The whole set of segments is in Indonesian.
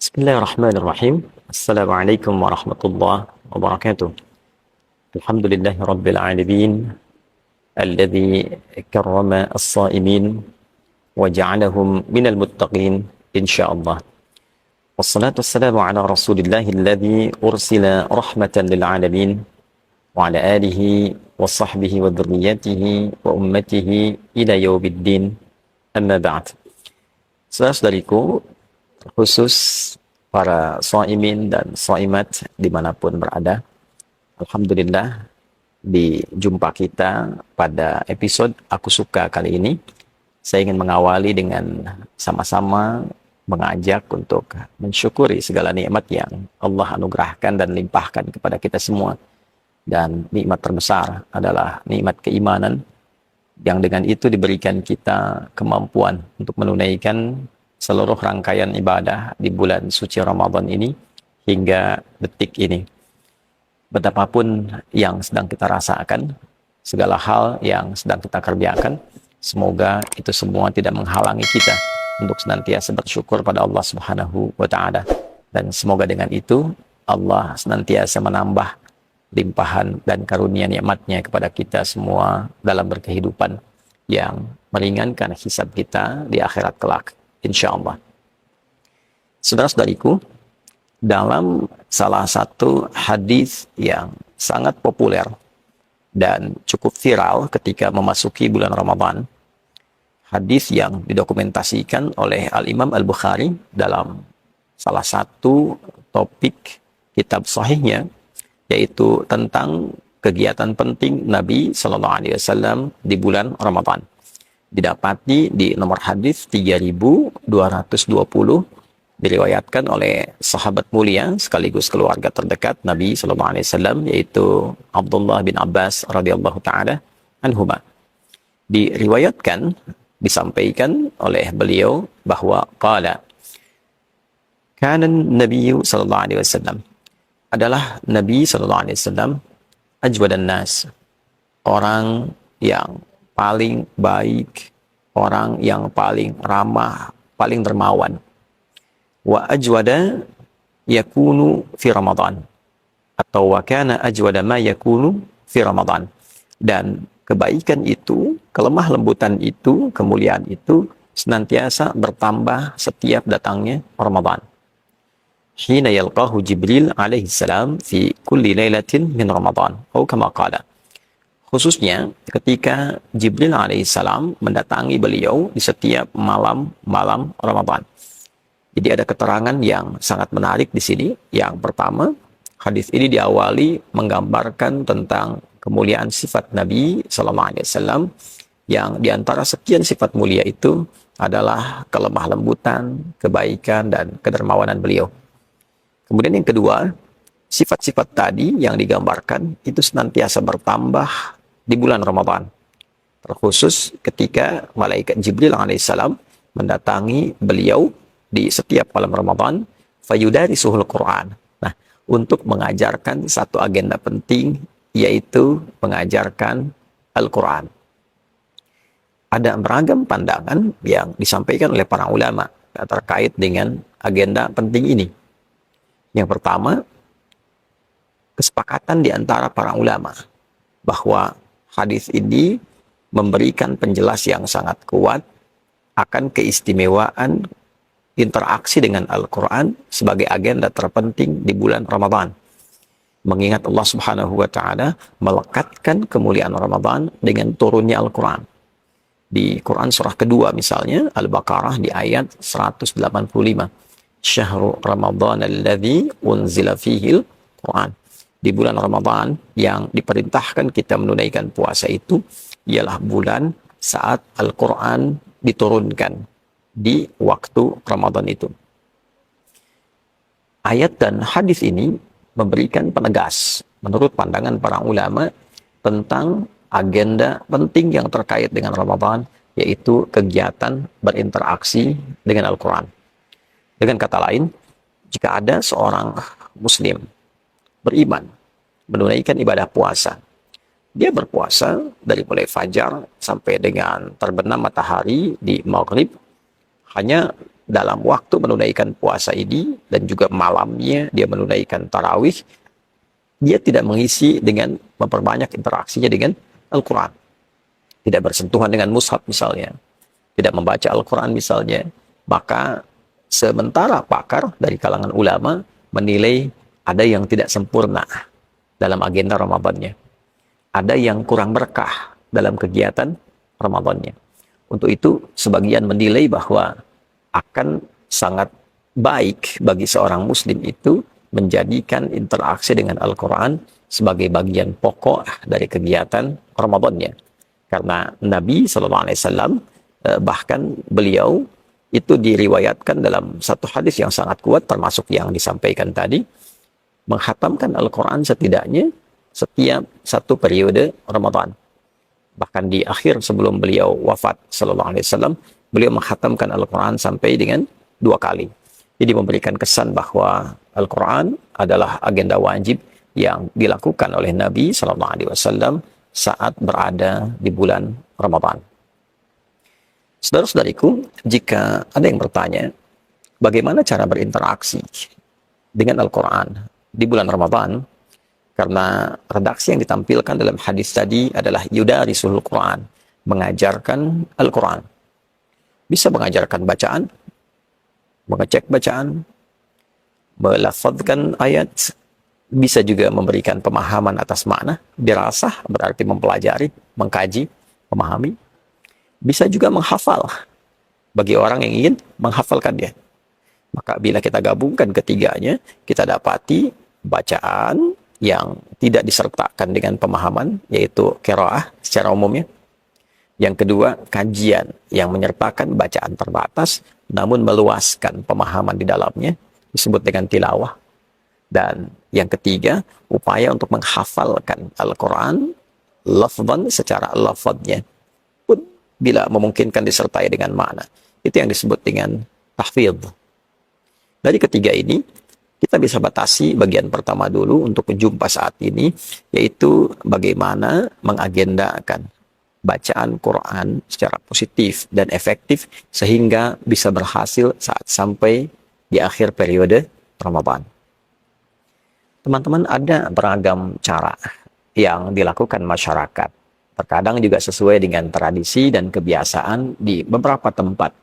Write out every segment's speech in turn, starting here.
Bismillahirrahmanirrahim. Assalamualaikum warahmatullahi wabarakatuh. Alhamdulillahi rabbil alamin. Alladhi karrama as-saimin wa ja'alahum minal muttaqin insyaallah. Wassalatu wassalamu ala rasulillahi alladhi ursila rahmatan lil alamin wa ala alihi wa sahbihi wa dhurriyyatihi wa ummatihi ila yaumiddin. Amma ba'd. Saudara-saudariku, khusus para shaimin dan shaimat dimanapun berada, alhamdulillah di jumpa kita pada episode Aku Suka kali ini, saya ingin mengawali dengan sama-sama mengajak untuk mensyukuri segala nikmat yang Allah anugerahkan dan limpahkan kepada kita semua. Dan nikmat terbesar adalah nikmat keimanan, yang dengan itu diberikan kita kemampuan untuk menunaikan seluruh rangkaian ibadah di bulan suci Ramadan ini hingga detik ini. Betapapun yang sedang kita rasakan, segala hal yang sedang kita kerjakan, semoga itu semua tidak menghalangi kita untuk senantiasa bersyukur pada Allah Subhanahu wa Ta'ala. Dan semoga dengan itu Allah senantiasa menambah limpahan dan karunia nikmatnya kepada kita semua dalam berkehidupan, yang meringankan hisab kita di akhirat kelak, insyaallah. Saudara-saudariku, dalam salah satu hadis yang sangat populer dan cukup viral ketika memasuki bulan Ramadan, hadis yang didokumentasikan oleh Al-Imam Al-Bukhari dalam salah satu topik kitab sahihnya, yaitu tentang kegiatan penting Nabi Shallallahu Alaihi Wasallam di bulan Ramadan. Didapati di nomor hadis 3220, diriwayatkan oleh sahabat mulia sekaligus keluarga terdekat Nabi Shallallahu Alaihi Wasallam, yaitu Abdullah bin Abbas radhiyallahu taala anhuma. Diriwayatkan, disampaikan oleh beliau bahwa qala kana Nabi Shallallahu Alaihi Wasallam, adalah Nabi Shallallahu Alaihi Wasallam ajwadan nas, orang yang paling baik, orang yang paling ramah, paling dermawan. Wa ajwada yakunu fi Ramadan, atau wa kana ajwada ma yakunu fi Ramadan. Dan kebaikan itu, kelemah lembutan itu, kemuliaan itu senantiasa bertambah setiap datangnya Ramadan. Hina yalqahu Jibril alaihi salam fi kulli lailatin min Ramadan, atau kama qala. Khususnya ketika Jibril alaihi salam mendatangi beliau di setiap malam Ramadan. Jadi ada keterangan yang sangat menarik di sini. Yang pertama, hadis ini diawali menggambarkan tentang kemuliaan sifat Nabi sallallahu alaihi wasallam, yang diantara sekian sifat mulia itu adalah kelemah lembutan, kebaikan, dan kedermawanan beliau. Kemudian yang kedua, sifat-sifat tadi yang digambarkan itu senantiasa bertambah di bulan Ramadan. Terkhusus ketika malaikat Jibril alaihissalam mendatangi beliau di setiap malam Ramadan, fayudarisuhul Quran. Nah, untuk mengajarkan satu agenda penting, yaitu mengajarkan Al-Quran. Ada beragam pandangan yang disampaikan oleh para ulama terkait dengan agenda penting ini. Yang pertama, kesepakatan di antara para ulama bahwa hadis ini memberikan penjelas yang sangat kuat akan keistimewaan interaksi dengan Al-Quran sebagai agenda terpenting di bulan Ramadan. Mengingat Allah Subhanahu wa Ta'ala melekatkan kemuliaan Ramadan dengan turunnya Al-Quran. Di Quran surah kedua misalnya, Al-Baqarah di ayat 185. Syahrul Ramadan alladzi unzila fihil Quran. Di bulan Ramadan yang diperintahkan kita menunaikan puasa itu ialah bulan saat Al-Quran diturunkan di waktu Ramadan itu. Ayat dan hadis ini memberikan penegas menurut pandangan para ulama tentang agenda penting yang terkait dengan Ramadan, yaitu kegiatan berinteraksi dengan Al-Quran. Dengan kata lain, jika ada seorang muslim beriman menunaikan ibadah puasa, dia berpuasa dari mulai fajar sampai dengan terbenam matahari di maghrib, hanya dalam waktu menunaikan puasa ini dan juga malamnya dia menunaikan tarawih, dia tidak mengisi dengan memperbanyak interaksinya dengan Al-Quran. Tidak bersentuhan dengan mushaf misalnya, tidak membaca Al-Quran misalnya, maka sementara pakar dari kalangan ulama menilai ada yang tidak sempurna dalam agenda Ramadannya. Ada yang kurang berkah dalam kegiatan Ramadannya. Untuk itu, sebagian menilai bahwa akan sangat baik bagi seorang muslim itu menjadikan interaksi dengan Al-Quran sebagai bagian pokok dari kegiatan Ramadannya. Karena Nabi SAW bahkan beliau itu diriwayatkan dalam satu hadis yang sangat kuat, termasuk yang disampaikan tadi, menghatamkan Al-Quran setidaknya setiap satu periode Ramadan. Bahkan di akhir sebelum beliau wafat SAW, beliau menghatamkan Al-Quran sampai dengan 2 kali. Jadi memberikan kesan bahwa Al-Quran adalah agenda wajib yang dilakukan oleh Nabi SAW saat berada di bulan Ramadan. Saudara-saudariku, jika ada yang bertanya, bagaimana cara berinteraksi dengan Al-Quran di bulan Ramadan? Karena redaksi yang ditampilkan dalam hadis tadi adalah yudarisul Quran, mengajarkan Al-Quran. Bisa mengajarkan bacaan, mengecek bacaan, melafadzkan ayat, bisa juga memberikan pemahaman atas makna, dirasah berarti mempelajari, mengkaji, memahami. Bisa juga menghafal bagi orang yang ingin menghafalkan dia. Maka bila kita gabungkan ketiganya, kita dapati bacaan yang tidak disertakan dengan pemahaman, yaitu qiraah secara umumnya. Yang kedua, kajian yang menyertakan bacaan terbatas, namun meluaskan pemahaman di dalamnya, disebut dengan tilawah. Dan yang ketiga, upaya untuk menghafalkan Al-Quran, lafzan secara lafadznya, pun bila memungkinkan disertai dengan makna. Itu yang disebut dengan tahfidz. Dari ketiga ini, kita bisa batasi bagian pertama dulu untuk jumpa saat ini, yaitu bagaimana mengagendakan bacaan Quran secara positif dan efektif sehingga bisa berhasil saat sampai di akhir periode Ramadan. Teman-teman, ada beragam cara yang dilakukan masyarakat. Terkadang juga sesuai dengan tradisi dan kebiasaan di beberapa tempat.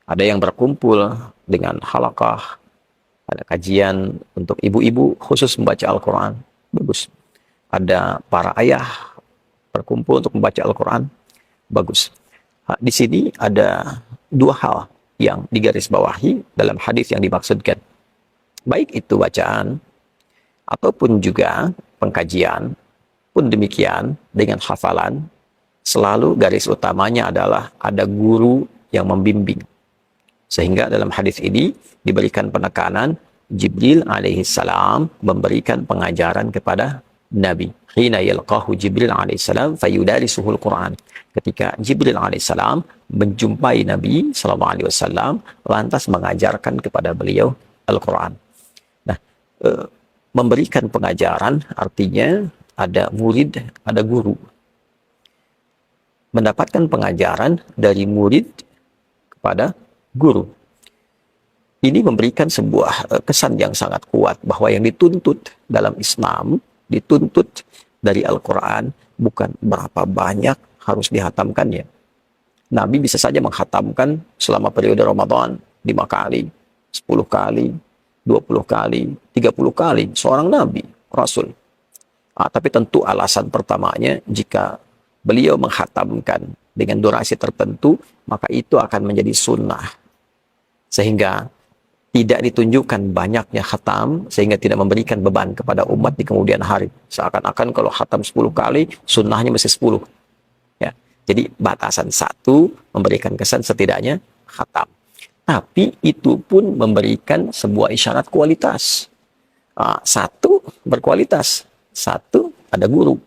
Ada yang berkumpul dengan halaqah, ada kajian untuk ibu-ibu khusus membaca Al-Quran. Bagus. Ada para ayah berkumpul untuk membaca Al-Quran. Bagus. Di sini ada 2 hal yang digarisbawahi dalam hadis yang dimaksudkan. Baik itu bacaan ataupun juga pengkajian, pun demikian dengan hafalan, selalu garis utamanya adalah ada guru yang membimbing. Sehingga dalam hadis ini diberikan penekanan Jibril alaihissalam memberikan pengajaran kepada Nabi. Hina yalqahu Jibril alaihissalam fayudarisuhul Quran. Ketika Jibril alaihissalam menjumpai Nabi sallallahu alaihi wasallam, lantas mengajarkan kepada beliau Al-Quran. Nah, memberikan pengajaran artinya ada murid, ada guru. Mendapatkan pengajaran dari murid kepada guru. Ini memberikan sebuah kesan yang sangat kuat bahwa yang dituntut dalam Islam, dituntut dari Al-Quran bukan berapa banyak harus dihatamkannya. Nabi bisa saja menghatamkan selama periode Ramadan 5 kali, 10 kali, 20 kali, 30 kali, seorang Nabi, Rasul. Tapi tentu alasan pertamanya, jika beliau menghatamkan dengan durasi tertentu, maka itu akan menjadi sunnah. Sehingga tidak ditunjukkan banyaknya khatam, sehingga tidak memberikan beban kepada umat di kemudian hari. Seakan-akan kalau khatam 10 kali, sunnahnya mesti 10. Ya. Jadi batasan 1 memberikan kesan setidaknya khatam. Tapi itu pun memberikan sebuah isyarat kualitas. 1 berkualitas, 1 ada guru.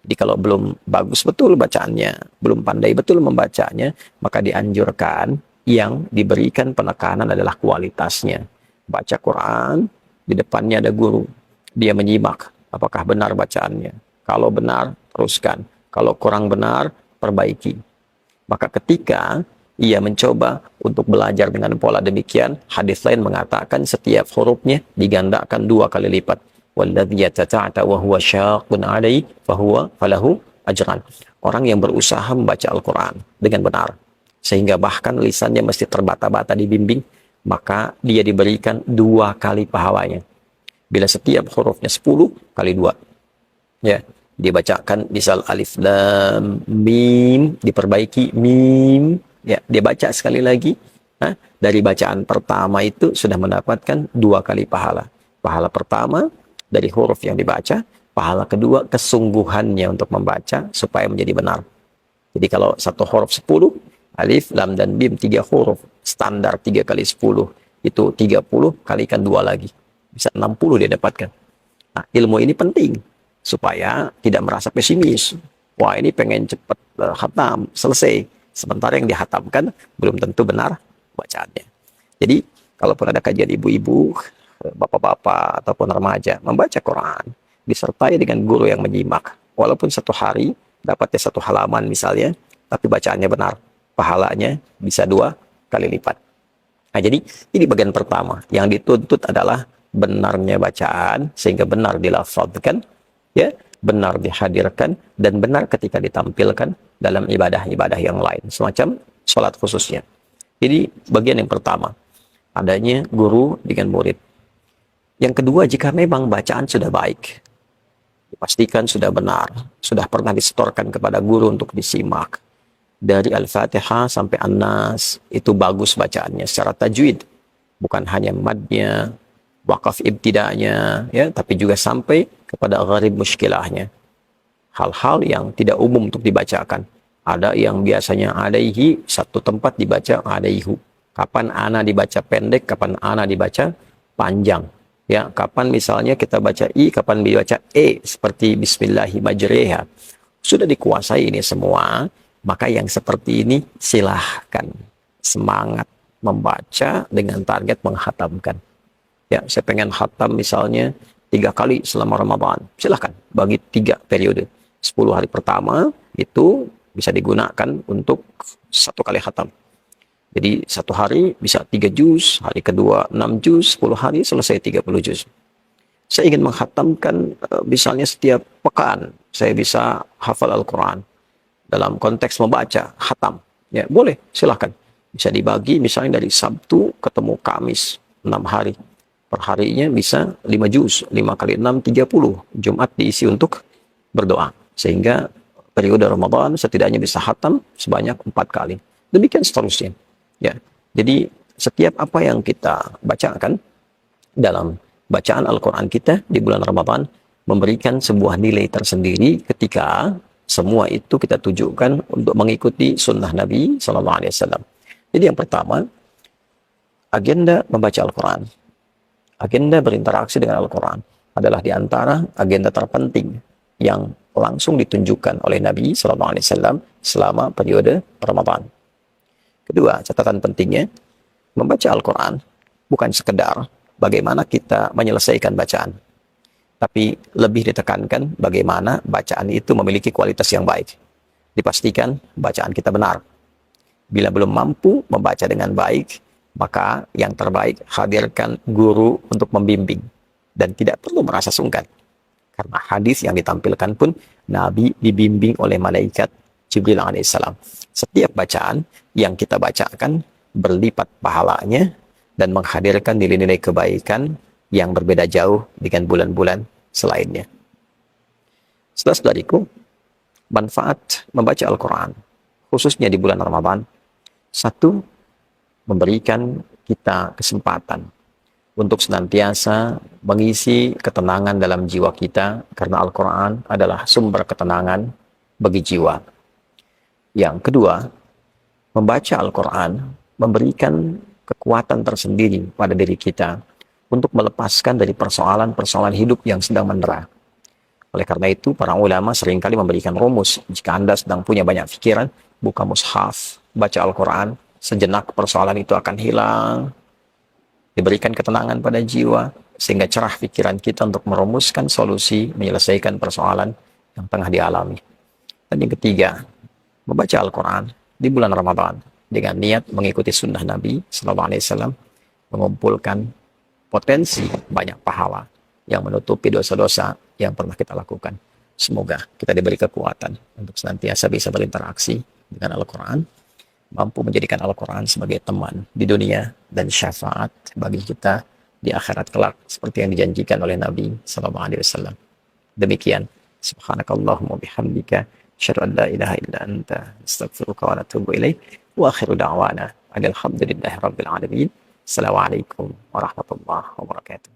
Jadi kalau belum bagus betul bacaannya, belum pandai betul membacanya, maka dianjurkan yang diberikan penekanan adalah kualitasnya. Baca Quran, di depannya ada guru. Dia menyimak apakah benar bacaannya. Kalau benar, teruskan. Kalau kurang benar, perbaiki. Maka ketika ia mencoba untuk belajar dengan pola demikian. Hadis lain mengatakan setiap hurufnya digandakan 2 kali lipat. Walladzi yatata'ata wa huwa syaqqun 'alaihi falahu ajran. Orang yang berusaha membaca Al-Quran dengan benar, sehingga bahkan lisannya mesti terbata-bata dibimbing, maka dia diberikan 2 kali pahalanya. Bila setiap hurufnya 10 kali 2. Ya, dibacakan misal alif lam mim, diperbaiki mim, ya, dia baca sekali lagi. Dari bacaan pertama itu sudah mendapatkan 2 kali pahala. Pahala pertama dari huruf yang dibaca, pahala kedua kesungguhannya untuk membaca supaya menjadi benar. Jadi kalau satu huruf 10, alif, lam, dan mim 3 huruf, standar 3 kali 10, itu 30, kalikan 2 lagi. Bisa 60 dia dapatkan. Nah, ilmu ini penting, supaya tidak merasa pesimis. Wah, ini pengen cepat khatam, selesai. Sementara yang dihatamkan belum tentu benar bacaannya. Jadi, kalaupun ada kajian ibu-ibu, bapak-bapak, ataupun remaja, membaca Quran, disertai dengan guru yang menyimak. Walaupun 1 hari, dapatnya 1 halaman misalnya, tapi bacaannya benar. Pahalanya bisa 2 kali lipat. Nah, jadi ini bagian pertama. Yang dituntut adalah benarnya bacaan, sehingga benar dilafadzkan, ya, benar dihadirkan, dan benar ketika ditampilkan dalam ibadah-ibadah yang lain, semacam sholat khususnya. Jadi bagian yang pertama, adanya guru dengan murid. Yang kedua, jika memang bacaan sudah baik, dipastikan sudah benar, sudah pernah disetorkan kepada guru untuk disimak, dari Al-Fatihah sampai An-Nas, itu bagus bacaannya secara tajwid, bukan hanya madnya, wakaf ibtidanya, ya, tapi juga sampai kepada gharib muskilahnya. Hal-hal yang tidak umum untuk dibacakan. Ada yang biasanya alaihi, satu tempat dibaca alaihu. Kapan ana dibaca pendek, kapan ana dibaca panjang. Ya, kapan misalnya kita baca i, kapan dibaca e, seperti bismillahi majreha. Sudah dikuasai ini semua, maka yang seperti ini silahkan semangat membaca dengan target menghatamkan. Ya, saya pengen khatam misalnya 3 kali selama Ramadan. Silahkan bagi 3 periode. 10 hari pertama itu bisa digunakan untuk 1 kali khatam. Jadi 1 hari bisa 3 juz, hari kedua 6 juz, 10 hari selesai 30 juz. Saya ingin menghatamkan misalnya setiap pekan saya bisa hafal Al-Quran. Dalam konteks membaca, khatam. Ya, boleh, silahkan. Bisa dibagi misalnya dari Sabtu ketemu Kamis, 6 hari. Perharinya bisa 5 juz, 5 kali 6, 30. Jumat diisi untuk berdoa. Sehingga periode Ramadan setidaknya bisa khatam sebanyak 4 kali. Demikian seterusnya. Ya, jadi setiap apa yang kita bacakan dalam bacaan Al-Quran kita di bulan Ramadan memberikan sebuah nilai tersendiri ketika semua itu kita tujukan untuk mengikuti sunnah Nabi SAW. Jadi yang pertama, agenda membaca Al-Quran, agenda berinteraksi dengan Al-Quran adalah di antara agenda terpenting yang langsung ditunjukkan oleh Nabi SAW selama periode Ramadan. Kedua, catatan pentingnya, membaca Al-Quran bukan sekedar bagaimana kita menyelesaikan bacaan, tapi lebih ditekankan bagaimana bacaan itu memiliki kualitas yang baik. Dipastikan bacaan kita benar. Bila belum mampu membaca dengan baik, maka yang terbaik hadirkan guru untuk membimbing. Dan tidak perlu merasa sungkan. Karena hadis yang ditampilkan pun, Nabi dibimbing oleh malaikat Jibril alaihissalam. Setiap bacaan yang kita bacakan berlipat pahalanya dan menghadirkan nilai-nilai kebaikan yang berbeda jauh dengan bulan-bulan selainnya. Saudara-saudariku, manfaat membaca Al-Quran, khususnya di bulan Ramadan, 1, memberikan kita kesempatan untuk senantiasa mengisi ketenangan dalam jiwa kita, karena Al-Quran adalah sumber ketenangan bagi jiwa. Yang kedua, membaca Al-Quran memberikan kekuatan tersendiri pada diri kita untuk melepaskan dari persoalan-persoalan hidup yang sedang mendera. Oleh karena itu, para ulama seringkali memberikan rumus. Jika Anda sedang punya banyak pikiran, buka mushaf, baca Al-Quran, sejenak persoalan itu akan hilang. Diberikan ketenangan pada jiwa, sehingga cerah pikiran kita untuk merumuskan solusi, menyelesaikan persoalan yang tengah dialami. Dan yang ketiga, membaca Al-Quran di bulan Ramadan dengan niat mengikuti sunnah Nabi Sallallahu Alaihi Wasallam, mengumpulkan potensi banyak pahala yang menutupi dosa-dosa yang pernah kita lakukan. Semoga kita diberi kekuatan untuk senantiasa bisa berinteraksi dengan Al-Quran, mampu menjadikan Al-Quran sebagai teman di dunia dan syafaat bagi kita di akhirat kelak seperti yang dijanjikan oleh Nabi Sallallahu Alaihi Wasallam. Demikian, subhanakallahumma bihamdika, asyhadu an la ilaha illa anta, astaghfiruka wa atubu ilaik. Wa akhiru da'wana alhamdulillahi rabbil alamin. Assalamualaikum warahmatullahi wabarakatuh.